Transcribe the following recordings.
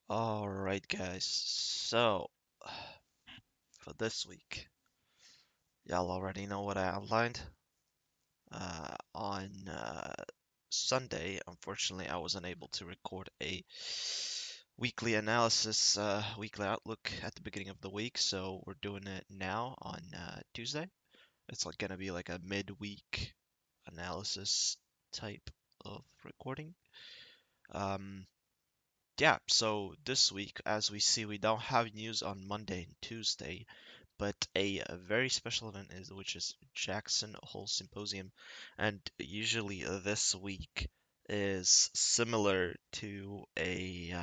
Alright, guys. So, for this week, y'all already know what I outlined. On Sunday, unfortunately, I wasn't able to record a weekly analysis, weekly outlook at the beginning of the week, so we're doing it now on Tuesday. It's like gonna be like a midweek analysis type of recording. Um, yeah, so this week, as we see, we don't have news on Monday and Tuesday, but a very special event is which is Jackson Hole Symposium, and usually this week is similar to a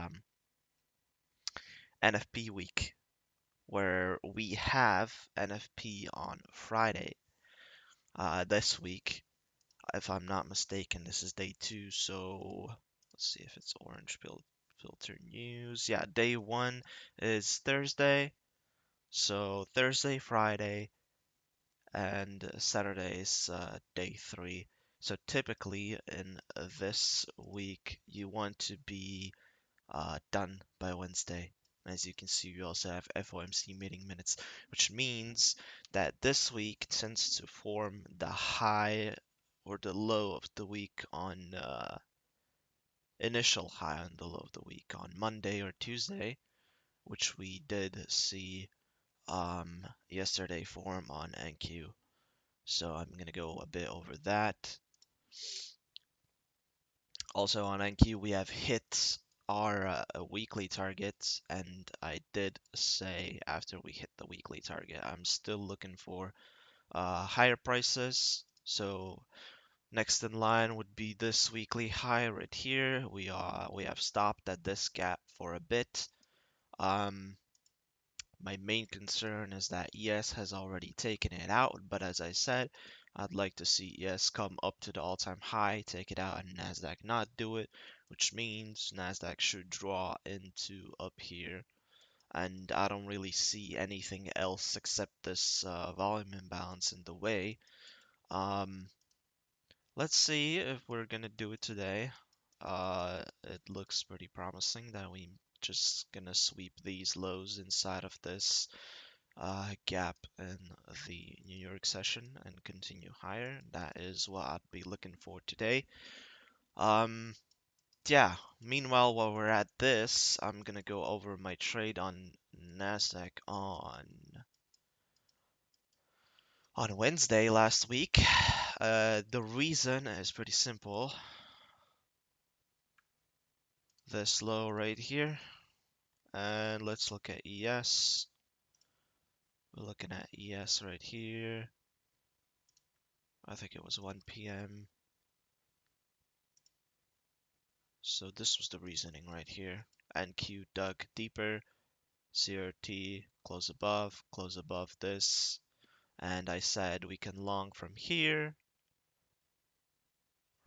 NFP week where we have NFP on Friday. This week, if I'm not mistaken, this is day two, so let's see if it's orange filter news. Yeah, day one is Thursday, so Thursday, Friday, and Saturday is day three. So typically in this week, you want to be done by Wednesday. As you can see, we also have FOMC meeting minutes, which means that this week tends to form the high or the low of the week on initial high on the low of the week on Monday or Tuesday, which we did see yesterday form on NQ. So I'm going to go a bit over that. Also on NQ, we have hit our weekly targets, and I did say after we hit the weekly target, I'm still looking for higher prices. So next in line would be this weekly high right here. We have stopped at this gap for a bit. Um, My main concern is that ES has already taken it out, but as I said, I'd like to see ES come up to the all-time high, take it out, and Nasdaq not do it, which means Nasdaq should draw into up here. And I don't really see anything else except this volume imbalance in the way. Um, let's see if we're gonna do it today. It looks pretty promising that we just gonna sweep these lows inside of this gap in the New York session and continue higher. That is what I'd be looking for today. Um, yeah, meanwhile, while we're at this, I'm gonna go over my trade on Nasdaq on Wednesday last week. The reason is pretty simple. This low right here, and let's look at ES. We're looking at ES right here. I think it was 1 p.m. So this was the reasoning right here. NQ dug deeper, CRT close above this, and I said we can long from here,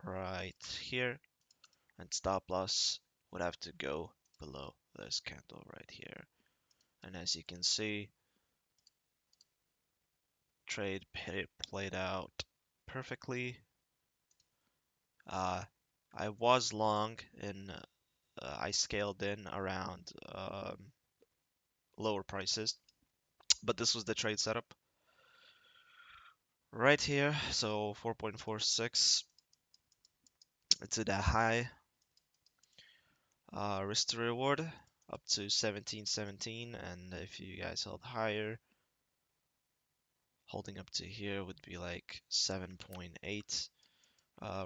right here, and stop loss would have to go below this candle right here. And as you can see, trade played out perfectly. I was long in, I scaled in around lower prices, but this was the trade setup right here. So 4.46, it's at a high risk to reward up to 1717, and if you guys held higher, holding up to here would be like 7.8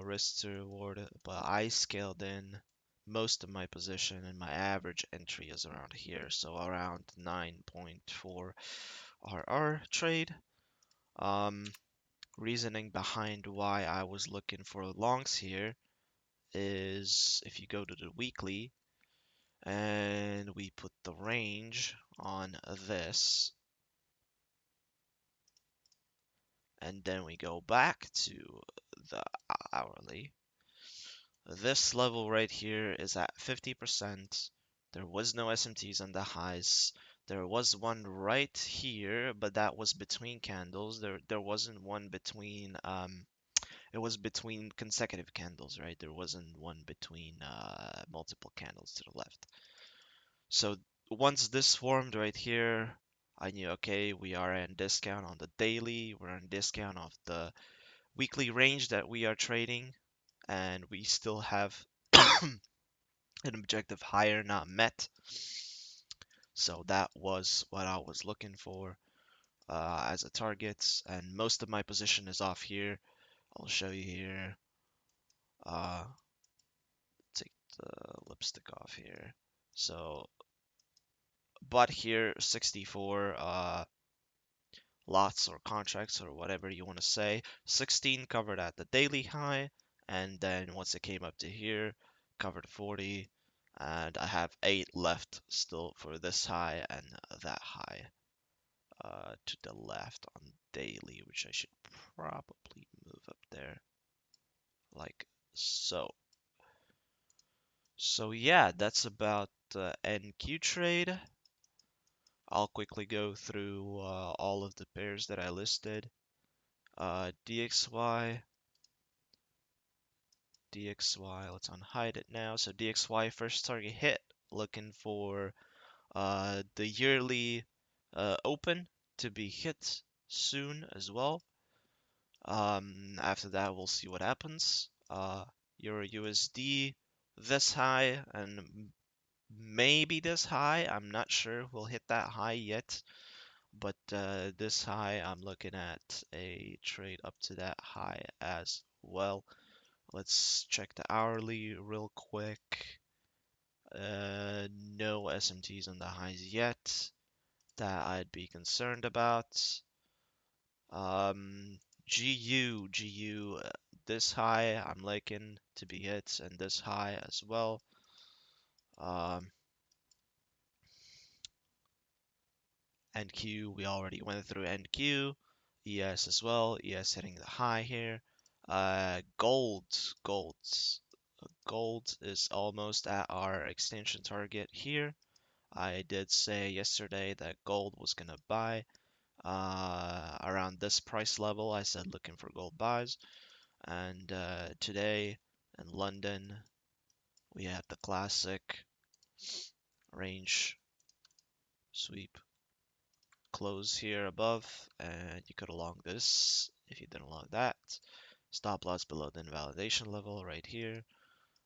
risk to reward, but I scaled in most of my position and my average entry is around here, so around 9.4 RR trade. Reasoning behind why I was looking for longs here is if you go to the weekly and we put the range on this, and then we go back to the hourly, this level right here is at 50%. There was no SMTs on the highs. There was one right here, but that was between candles. There wasn't one between it was between consecutive candles, right? There wasn't one between multiple candles to the left. So once this formed right here, I knew, okay, we are in discount on the daily, we're in discount of the weekly range that we are trading, and we still have an objective higher not met. So that was what I was looking for as a target, and most of my position is off here. I'll show you here. Uh, Take the lipstick off here. So, but here 64 lots or contracts or whatever you want to say. 16 covered at the daily high, and then once it came up to here, covered 40, and I have 8 left still for this high and that high to the left on daily, which I should probably move up there like so. So yeah, that's about NQ trade. I'll quickly go through all of the pairs that I listed. DXY, let's unhide it now. So DXY first target hit, looking for the yearly open to be hit soon as well. After that, we'll see what happens. Euro USD this high and maybe this high. I'm not sure we'll hit that high yet, but this high, I'm looking at a trade up to that high as well. Let's check the hourly real quick. No SMTs on the highs yet that I'd be concerned about. GU, this high I'm liking to be hit, and this high as well. Um, NQ, we already went through NQ. ES as well. ES hitting the high here. Gold, gold is almost at our extension target here. I did say yesterday that gold was gonna buy around this price level. I said looking for gold buys, and today in London we had the classic range sweep close here above, and you could long this if you didn't long that. Stop loss below the invalidation level right here,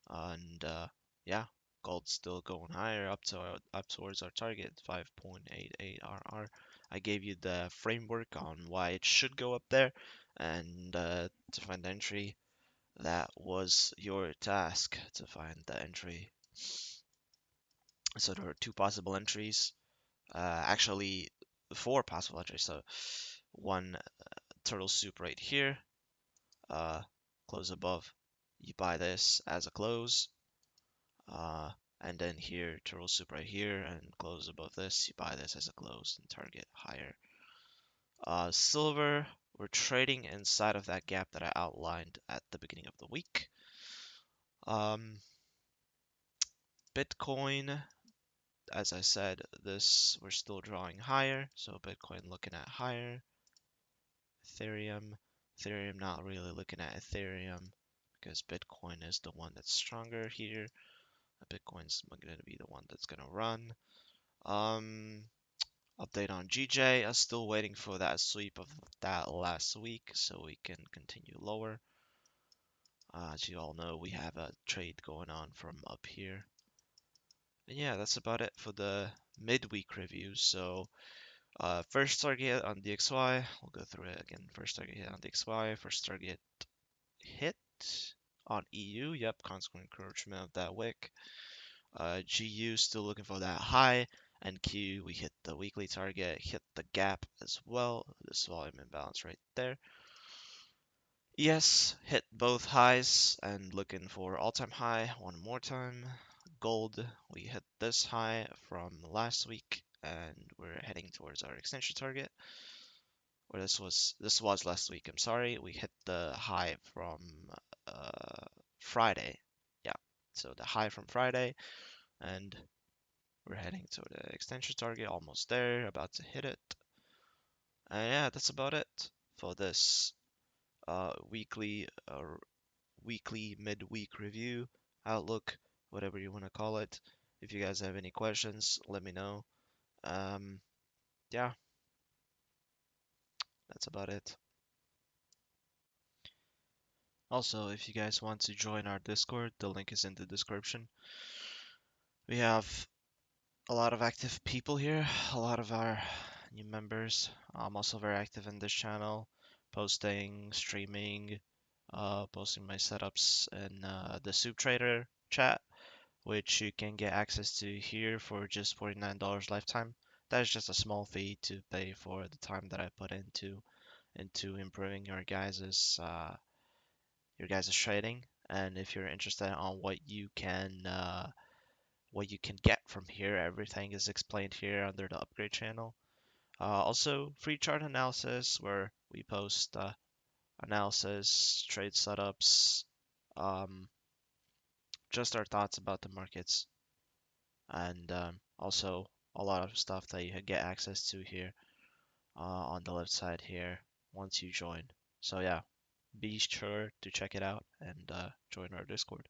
and yeah, gold's still going higher up towards our target 5.88 RR. I gave you the framework on why it should go up there, and to find the entry, that was your task to find the entry. So there are two possible entries, actually four possible entries. So one turtle soup right here, uh, close above. You buy this as a close, uh, and then here turtle soup right here and close above this. You buy this as a close and target higher. Silver, we're trading inside of that gap that I outlined at the beginning of the week. Bitcoin, as I said, this we're still drawing higher, so Bitcoin looking at higher. Ethereum, not really looking at Ethereum because Bitcoin is the one that's stronger here. Bitcoin's going to be the one that's going to run. Update on GJ. I'm still waiting for that sweep of that last week so we can continue lower. As you all know, we have a trade going on from up here. And yeah, that's about it for the midweek review. So first target on DXY, we'll go through it again. First target hit on DXY, first target hit on EU. Yep, consequent encroachment of that wick. GU still looking for that high, and Q we hit the weekly target, hit the gap as well. This volume imbalance right there. ES hit both highs and looking for all-time high one more time. Gold, we hit this high from last week, and we're heading towards our extension target. Or this was last week. I'm sorry. We hit the high from Friday. Yeah, so the high from Friday, and we're heading to the extension target, almost there, about to hit it. And yeah, that's about it for this weekly midweek review, outlook, whatever you want to call it. If you guys have any questions, let me know. Um, yeah, that's about it. Also, if you guys want to join our Discord, the link is in the description. We have a lot of active people here, a lot of our new members. I'm also very active in this channel, posting, streaming, posting my setups in the Soup Trader chat, which you can get access to here for just $49 lifetime. That is just a small fee to pay for the time that I put into improving your guys' trading. And if you're interested on what you can get from here, everything is explained here under the upgrade channel. Also, free chart analysis where we post analysis, trade setups, um, just our thoughts about the markets, and also a lot of stuff that you can get access to here on the left side here once you join. So yeah, be sure to check it out and join our Discord.